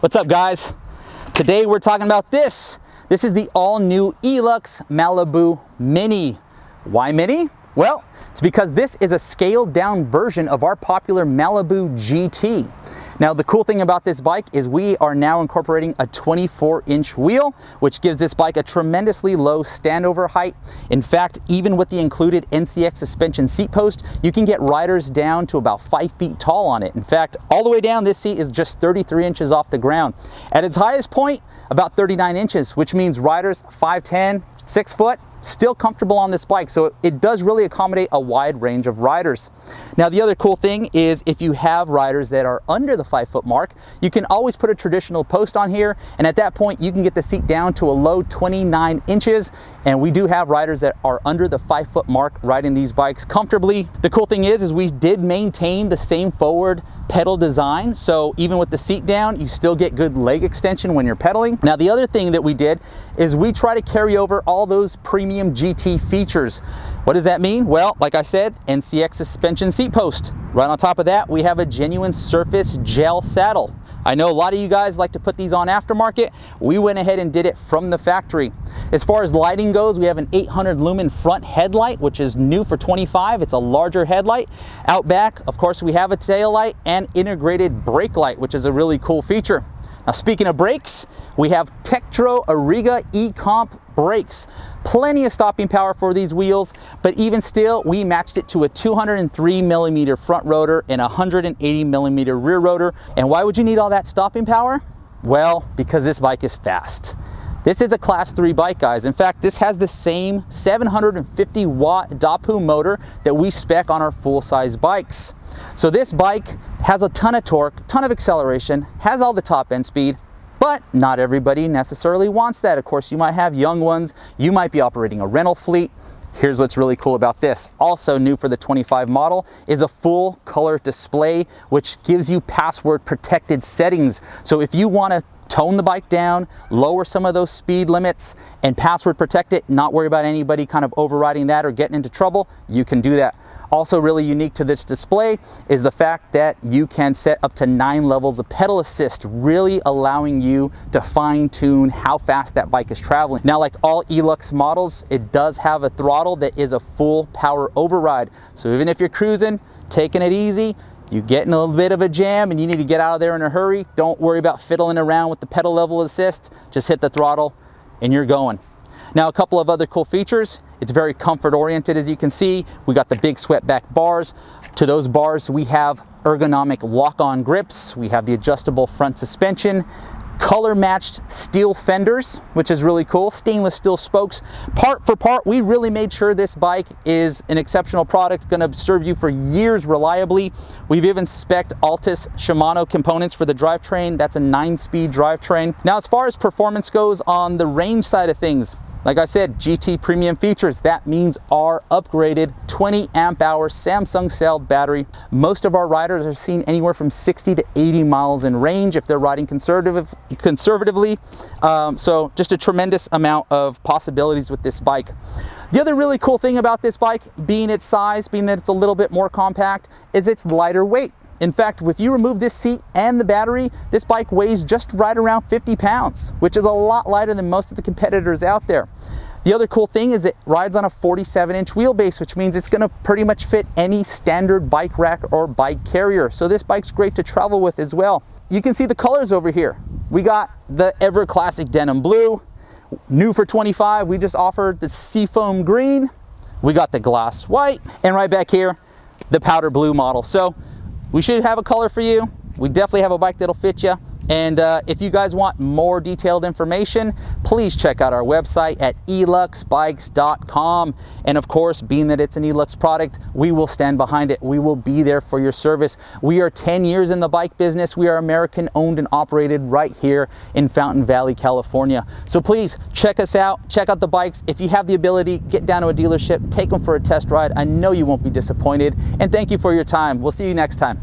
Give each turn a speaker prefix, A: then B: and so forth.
A: What's up, guys? Today we're talking about this. This is the all-new E-LUX Malibu Mini. Why Mini? Well, it's because this is a scaled-down version of our popular Malibu GT. Now, the cool thing about this bike is we are now incorporating a 24-inch wheel, which gives this bike a tremendously low standover height. In fact, even with the included NCX suspension seat post, you can get riders down to about 5 feet tall on it. In fact, all the way down, this seat is just 33 inches off the ground. At its highest point, about 39 inches, which means riders 5'10", 6 foot, still comfortable on this bike. So it does really accommodate a wide range of riders. Now, the other cool thing is if you have riders that are under the 5 foot mark, you can always put a traditional post on here, and at that point you can get the seat down to a low 29 inches. And we do have riders that are under the 5 foot mark riding these bikes comfortably. The cool thing is we did maintain the same forward pedal design, so even with the seat down, you still get good leg extension when you're pedaling. Now, the other thing that we did is we try to carry over all those premium GT features. What does that mean? Well, like I said, NCX suspension seat post. Right on top of that, we have a genuine Serfas gel saddle. I know a lot of you guys like to put these on aftermarket. We went ahead and did it from the factory. As far as lighting goes, we have an 800 lumen front headlight, which is new for 25. It's a larger headlight. Out back, of course, we have a tail light and integrated brake light, which is a really cool feature. Now, speaking of brakes, we have Tektro Ariga E-Comp brakes. Plenty of stopping power for these wheels, but even still, we matched it to a 203 millimeter front rotor and 180 millimeter rear rotor. And why would you need all that stopping power? Well, because this bike is fast. This is a class 3 bike, guys. In fact, this has the same 750 watt Dapu motor that we spec on our full-size bikes. So this bike has a ton of torque, ton of acceleration, has all the top end speed, but not everybody necessarily wants that. Of course, you might have young ones, you might be operating a rental fleet. Here's what's really cool about this. Also new for the 25 model is a full color display, which gives you password protected settings. So if you want to tone the bike down, lower some of those speed limits, and password protect it, not worry about anybody kind of overriding that or getting into trouble, you can do that. Also really unique to this display is the fact that you can set up to 9 levels of pedal assist, really allowing you to fine tune how fast that bike is traveling. Now, like all E-LUX models, it does have a throttle that is a full power override. So even if you're cruising, taking it easy, you get in a little bit of a jam and you need to get out of there in a hurry, don't worry about fiddling around with the pedal level assist, just hit the throttle and you're going. Now, a couple of other cool features. It's very comfort oriented, as you can see. We got the big swept-back bars. To those bars, we have ergonomic lock-on grips. We have the adjustable front suspension, color-matched steel fenders, which is really cool, stainless steel spokes. Part for part, we really made sure this bike is an exceptional product, gonna serve you for years reliably. We've even spec'd Altus Shimano components for the drivetrain. That's a 9-speed drivetrain. Now, as far as performance goes on the range side of things, like I said, GT premium features. That means our upgraded 20 amp hour Samsung cell battery. Most of our riders are seeing anywhere from 60 to 80 miles in range if they're riding conservatively. So just a tremendous amount of possibilities with this bike. The other really cool thing about this bike, being its size, being that it's a little bit more compact, is its lighter weight. In fact, if you remove this seat and the battery, this bike weighs just right around 50 pounds, which is a lot lighter than most of the competitors out there. The other cool thing is it rides on a 47-inch wheelbase, which means it's gonna pretty much fit any standard bike rack or bike carrier. So this bike's great to travel with as well. You can see the colors over here. We got the ever classic denim blue. New for 25, we just offered the seafoam green. We got the glass white, and right back here, the powder blue model. So we should have a color for you. We definitely have a bike that'll fit you. And if you guys want more detailed information, please check out our website at eluxbikes.com. And of course, being that it's an E-LUX product, we will stand behind it. We will be there for your service. We are 10 years in the bike business. We are American owned and operated right here in Fountain Valley, California. So please check us out, check out the bikes. If you have the ability, get down to a dealership, take them for a test ride. I know you won't be disappointed. And thank you for your time. We'll see you next time.